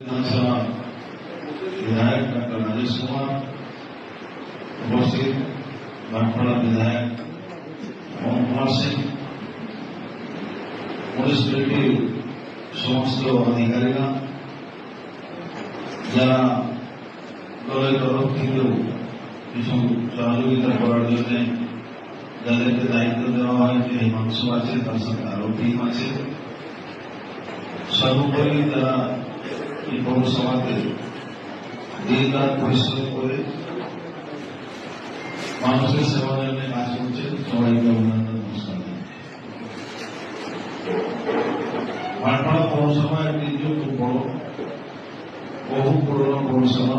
विधानसभा विधायक डॉक्टर राजेश कुमार उपस्थित बांसवाड़ा विधायक ओम कुमार सिंह म्यूनिसिपैलिटी समस्त अधिकारीरा যারা দলের তরফ থেকেও কিছু সহযোগিতা করার জন্য যাদেরকে দায়িত্ব দেওয়া হয় যে হিমাংশু আছে তার সাথে আরো টিম আছে সর্বোপরি তারা এই পৌরসভাতে দিনরাত পরিশ্রম করে মানুষের সেবার জন্য কাজ করছে। সবাইকে অভিনন্দন নমস্কার। বাঁশপাড়া পৌরসভা একটি খুব বড় বহু পুরনো পৌরসভা।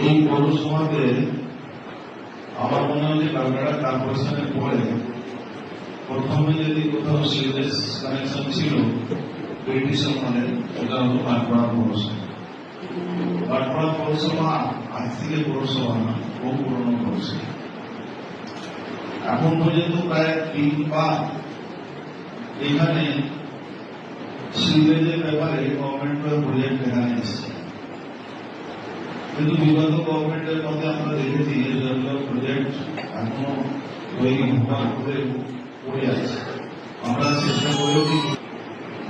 এই পৌরসভাতে আমার মনে হয় যে কালকাটা কর্পোরেশনের পরে প্রথমে যদি কোথাও সিরিয়াস কানেকশন ছিল ব্রিটিশ আমলে সেটা হলো বাঁশপাড়া পৌরসভা। বাঁশপাড়া পৌরসভা আজ থেকে পৌরসভা না, বহু পুরনো পৌরসভা। এখন পর্যন্ত প্রায় 3 বার এখানে সিরিয়াসের ব্যাপারে গভর্নমেন্টের প্রজেক্ট এখানে এসেছে, কিন্তু বিগত গভর্নমেন্টের মধ্যে আমরা দেখেছি যেগুলো প্রজেক্ট এখনো তৈরি হওয়ার করে পড়ে আছে। আমরা চেষ্টা করেছি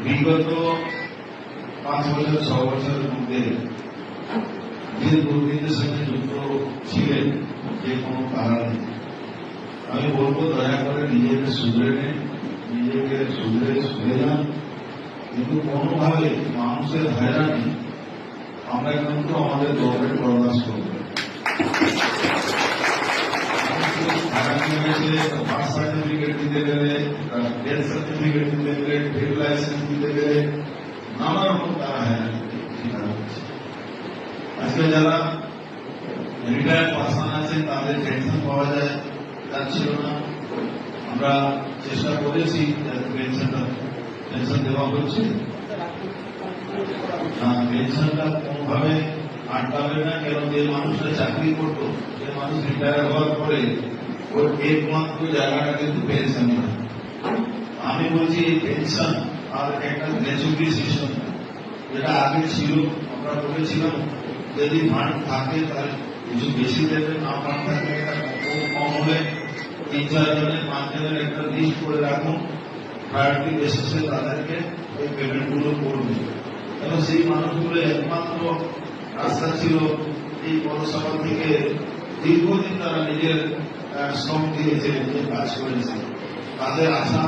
বিগত 5 বছর 6 বছরের মধ্যে যে দুর্নীতির সঙ্গে যুক্ত ছিলেন যে কোনো কারণে আমি বলবো দয়া করে নিজেকে শুধরে নেন, নিজেকে শুধরে যান, কিন্তু কোনোভাবে মানুষের হয়রানি আমরা কিন্তু আমাদের গভর্নমেন্ট বরদাস্ত করবো। বার্থ সার্টিফিকেট দিতে গেলে, ডেথ সার্টিফিকেট দিতে গেলে, ট্রেড লাইসেন্স দিতে গেলে নানা রকম তারা হয়রানি শিকার হচ্ছে। আজকে যারা রিটায়ার্ড পার্সন আছেন তাদের পেনশন পাওয়া যাচ্ছিল না। আমরা চেষ্টা করেছি পেনশন দেওয়া হচ্ছে, পেনশনটা কোনোভাবে আটকাবে না। কেন যে মানুষরা চাকরি করতো, যে মানুষ রিটায়ার হওয়ার পরে ওর একমাত্র জায়গাটা কিন্তু পেনশন না। আমি বলছি এই পেনশন আর একটা গ্র্যাচুইটি সিস্টেম যেটা আগে ছিল, আমরা বলেছিলাম যদি ফান্ড থাকে তাহলে কিছু বেশি দেবে, না ফান্ড থাকলে কম হলে 3-4 জনের 5 জনের একটা লিস্ট করে রাখুন, প্রায়োরিটি বেসিসে তাদেরকে এই পেমেন্ট গুলো করবে। এবং সেই মানুষগুলো একমাত্র রাস্তা ছিল এই পৌরসভা থেকে দীর্ঘদিন তারা নিজের শ্রম দিয়েছে, যে কাজ করেছে, তাদের আশা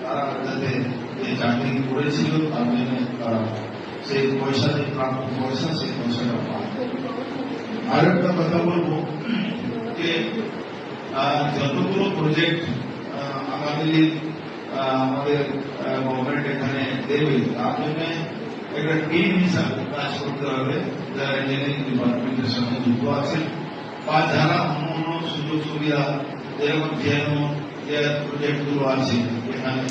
তারা যাতে যে চাকরি করেছিল তার জন্য তারা সেই পয়সা যে প্রাপ্ত পয়সা সেই পয়সাটা পায়। আর একটা কথা বলবো যে যতগুলো প্রজেক্ট আগামী আমাদের গভর্নমেন্ট এখানে দেবে তার জন্য একটা টিম হিসাবে কাজ করতে হবে, যারা ইঞ্জিনিয়ারিং ডিপার্টমেন্টের সঙ্গে যুক্ত আছেন বা যারা অন্য সুযোগ সুবিধা যেরকম যে প্রজেক্ট গুলো আছে এখানে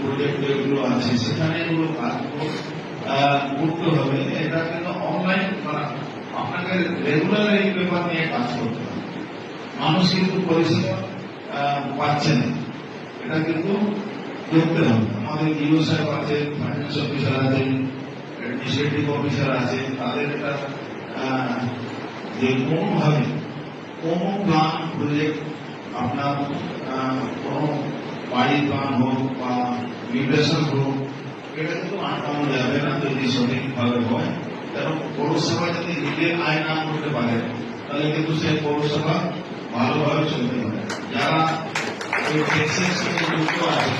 প্রজেক্ট যেগুলো আছে সেখানে এগুলো কাজগুলো করতে হবে। এটা কিন্তু অনলাইন করা, আপনাকে রেগুলার এই পেপার নিয়ে কাজ করতে হবে। মানুষ কিন্তু পরিষেবা পাচ্ছে না, এটা কিন্তু দেখতে হবে। আমাদের ইউ সাহেব আছে, ফাইন্যান্স অফিসার আছে, অ্যাডমিনিস্ট্রেটিভ অফিসার আছে, তাদের এটা যে কোনোভাবে কোনো প্ল্যান প্রজেক্ট আপনার কোনো বাড়ির প্ল্যান হোক বা মিউটেশন হোক, এটা কিন্তু আটকানো যাবে না যদি সঠিকভাবে হয়। কারণ পৌরসভা যদি নিজের আয় না করতে পারে তাহলে কিন্তু সেই পৌরসভা ভালোভাবে চলতে পারে। যারা এই ট্যাক্সের সঙ্গে যুক্ত আছে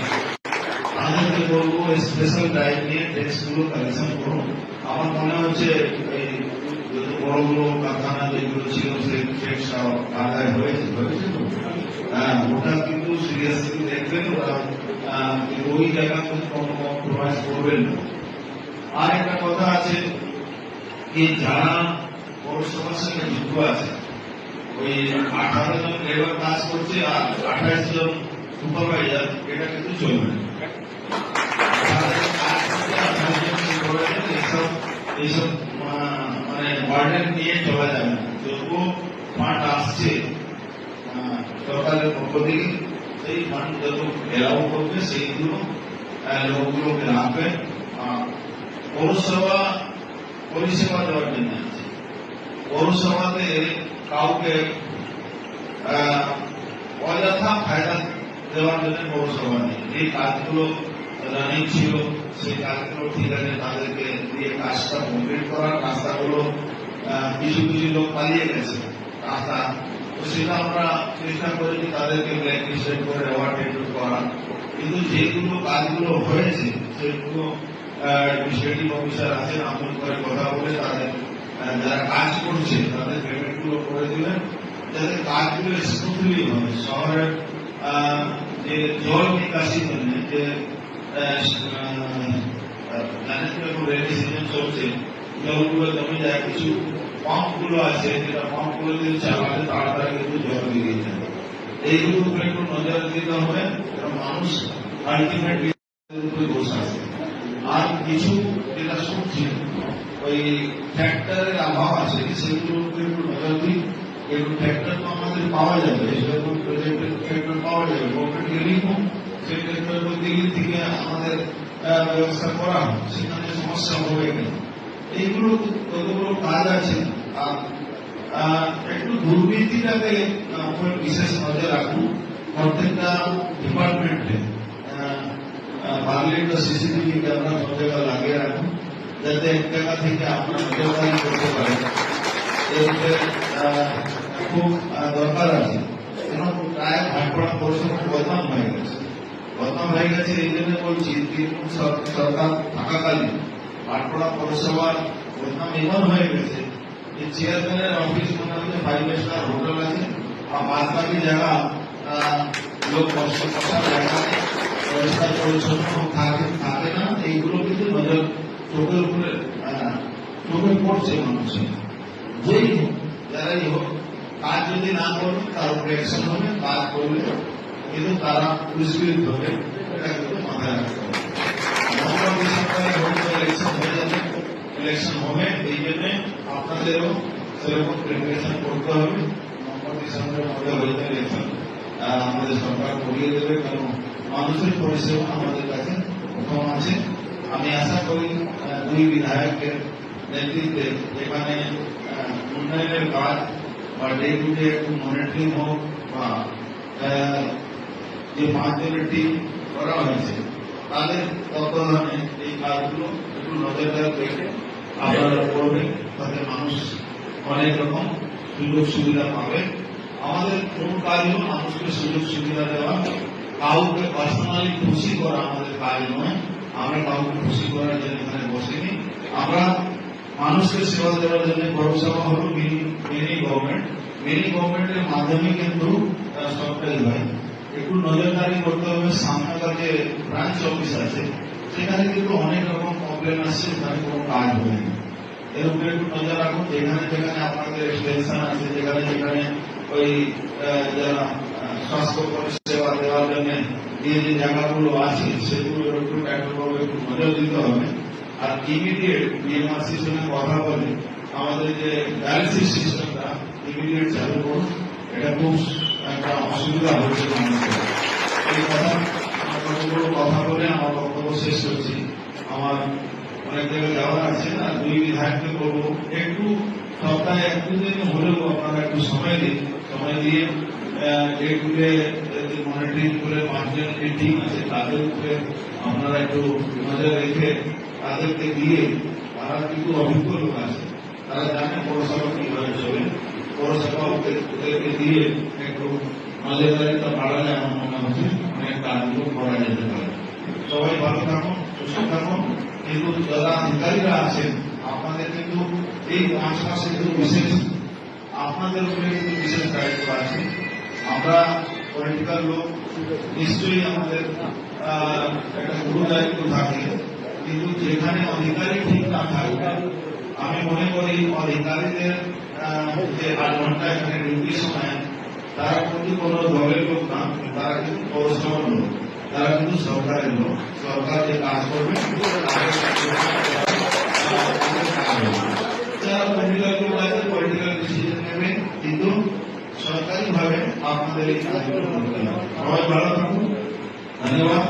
তাদেরকে বলবো স্পেশাল ড্রাইভ নিয়ে ট্যাক্স গুলো কালেকশন করুন। আমার মনে হচ্ছে এই বড়গুলো কারখানা যেগুলো ছিল সেই ট্যাক্স আদায় হয়েছে তো, ওটা কিন্তু সিরিয়াসলি দেখবেন, ওরা ওই জায়গা কম্প্রোমাইজ করবেন না। আর একটা কথা আছে যে যারা পৌরসভার সঙ্গে যুক্ত আছে, ওই 18 জন লেবার কাজ করছে আর 28 জন সুপারভাইজার, এটা কিন্তু চলবে না। এইসব মানে ওয়ার্ডেন নিয়ে চলা যাবে না। যত ফান্ড আসছে সরকারের পক্ষ থেকে সেই ফান্ড যত এলাও করবে সেইগুলো লোকগুলোকে রাখবে। পৌরসভা পরিষেবা দেওয়ার জন্য আছে। পৌরসভাতে কাউকে অযথা ফায়দা দেওয়ার জন্য পৌরসভা নেই। যে কাজগুলো রানিং ছিল সেই কাজগুলো ঠিক আছে, তাদেরকে দিয়ে কাজটা কমপ্লিট করার। রাস্তাগুলো কিছু কিছু লোক পালিয়ে গেছে রাস্তা, তো সেটা আমরা চেষ্টা করেছি তাদেরকে ব্ল্যাক লিস্টেড করে অ্যাওয়ার্ড করা। কিন্তু যেগুলো কাজগুলো হয়েছে সেগুলো অ্যাডমিনিস্ট্রেটিভ অফিসার আছেন, আমল করে কথা বলে তাদের যারা কাজ করছে তাদের পেমেন্ট গুলো করে দিলেন, যাতে কাজগুলো স্মুথলি হয়। শহরের যে জল নিকাশি জন্য যে জানেন তো এখন রেনি সিজন চলছে, জলগুলো জমে যায়, কিছু পাম্প গুলো আছে যেটা পাম্প গুলো দিয়ে চালালে তাড়াতাড়ি কিন্তু জল বেরিয়ে যায়। এইগুলো উপরে একটু নজর দিতে হবে, মানুষ আলটিমেটলি বসে আছে। আর কিছু যেটা শুনছি ওই ফ্যাক্টরের অভাব আছে, সেগুলোর উপরে একটু নজর দিই। একটু ফ্যাক্টর তো আমাদের পাওয়া যাবে, সেরকম প্রজেক্টের ফ্যাক্টর পাওয়া যাবে, গভর্নমেন্ট রিলিফও সেই ফ্যাক্টর দিল্লি থেকে আমাদের ব্যবস্থা করা হয়, সেখানে সমস্যা হবে কেন। এইগুলো কতগুলো কাজ আছে। আর একটু দুর্নীতিটাকে উপর বিশেষ নজর রাখুন। প্রত্যেকটা ডিপার্টমেন্টে পাবলিক সিসিটিভি ক্যামেরা সব জায়গায় লাগিয়ে রাখুন, যাতে এক জায়গা থেকে আপনারা নজরদারি করতে পারেন। খুব দরকার আছে, কেন প্রায় ভাটপাড়া পৌরসভা বদনাম হয়ে গেছে। বদনাম হয়ে গেছে এই জন্য বলছি, তৃণমূল সরকার থাকাকালীন ভাটপাড়া পৌরসভার বদনাম এমন হয়ে গেছে যে চেয়ারম্যানের অফিস মনে হচ্ছে 5 স্টার হোটেল আছে, আর বাদ বাকি জায়গা লোক বসার জায়গা নেই, পরিষ্কার পরিচ্ছন্ন থাকে না। এইগুলো কিন্তু নজর চোখের উপরে চোখে পড়ছে মানুষের। যেই হোক, যারাই হোক, কাজ যদি না করবে তার উপরে অ্যাকশন হবে, কাজ করলে কিন্তু তারা পুরস্কৃত হবে, এটা কিন্তু মাথায় রাখতে হবে। নভেম্বর ডিসেম্বরে ইলেকশন হয়ে যাবে, ইলেকশন হবে, এই জন্য আপনাদেরও সেরকম প্রিপারেশন করতে হবে। নভেম্বর ডিসেম্বরের মধ্যে হয়ে যাবে ইলেকশন, আমাদের সরকার করিয়ে দেবে, কারণ মানুষের পরিষেবা আমাদের কাছে প্রথম আছে। আমি আশা করি দুই বিধায়কের নেতৃত্বে এখানে উন্নয়নের কাজ বা ডে টু ডে একটু মনিটরিং হোক, বা যে 5 জনের টিম করা হয়েছে তাদের তত্ত্বাবধানে এই কাজগুলো একটু নজরদারি রেখে আপনারা করবেন, তাতে মানুষ অনেক রকম সুযোগ সুবিধা পাবে। আমাদের কোন কাজও মানুষকে সুযোগ সুবিধা দেওয়া, কাউকে পার্সোনালি খুশি করা আমাদের কাজ নয়। আমরা কাউকে খুশি করার জন্য এখানে বসিনি, আমরা মানুষকে সেবা দেওয়ার জন্য। পৌরসভা হল মিনি গভর্নমেন্ট, মিনি গভর্নমেন্টের মাধ্যমে কিন্তু সবটাই হয়। একটু নজরদারি করতে হবে। সামনেকার যে ব্রাঞ্চ অফিস আছে সেখানে কিন্তু অনেক রকম কমপ্লেন আসছে, সেখানে কোনো কাজ হয়নি। এর উপরে একটু নজর রাখুন। যেখানে যেখানে আপনাদের এক্সটেনশন আছে, যেখানে যেখানে ওই যারা স্বাস্থ্য পরিষেবা দেওয়ার জন্য যে যে জায়গাগুলো আছে সেগুলোর একটু একটু নজর দিতে হবে। আর ইমিডিয়েট বিএমআরসির সঙ্গে কথা বলে আমাদের যে ডায়ালিসিস সিস্টেমটা ইমিডিয়েট চালু করুন। এটা খুব একটা অসুবিধা হচ্ছে মানুষের। এই কথা বলে আমার বক্তব্য শেষ করছি। আমার অনেক জায়গায় যাওয়ার আছে, আর দুই বিধায়ককে বলবো একটু সপ্তাহে 1-2 দিন হলেও আপনারা একটু সময় দিন। সময় দিয়ে ডে মনিটরিং করে 5 জনের যে টিম আছে তাদের উপরে আপনারা একটু নজর রেখে তাদেরকে দিয়ে, তারা কিন্তু অভিজ্ঞ লোক আছে, তারা জানে পৌরসভা কিভাবে চলে। পৌরসভা ওদেরকে দিয়ে একটু নজরদারিটা বাড়ালে আমার মনে হচ্ছে অনেক কাজগুলো করা যেতে পারে। সবাই ভালো থাকুন, সুস্থ থাকুন। কিন্তু যারা অধিকারীরা আছেন আপনাদের কিন্তু এই 5 মাসে কিন্তু বিশেষ আপনাদের উপরে কিন্তু বিশেষ দায়িত্ব আছে। আমরা পলিটিক্যাল লোক, নিশ্চয়ই আমাদের একটা গুরু দায়িত্ব থাকে, কিন্তু যেখানে অধিকারী ঠিক না থাকবে, আমি মনে করি অধিকারীদের যে 8 ঘন্টা এখানে ডিউটি সময়, তারা কিন্তু কোনো দলের লোক না, তারা কিন্তু পৌরসভার লোক, তারা কিন্তু সরকারের লোক। সরকার যে কাজ করবে যারা পলিটিক্যাল লোক আছে পলিটিক্যাল ডিসিশন নেবে, কিন্তু সরকারি ভাবে আপনাদের এই কাজগুলো করতে হবে। সবাই ভালো থাকুন, ধন্যবাদ।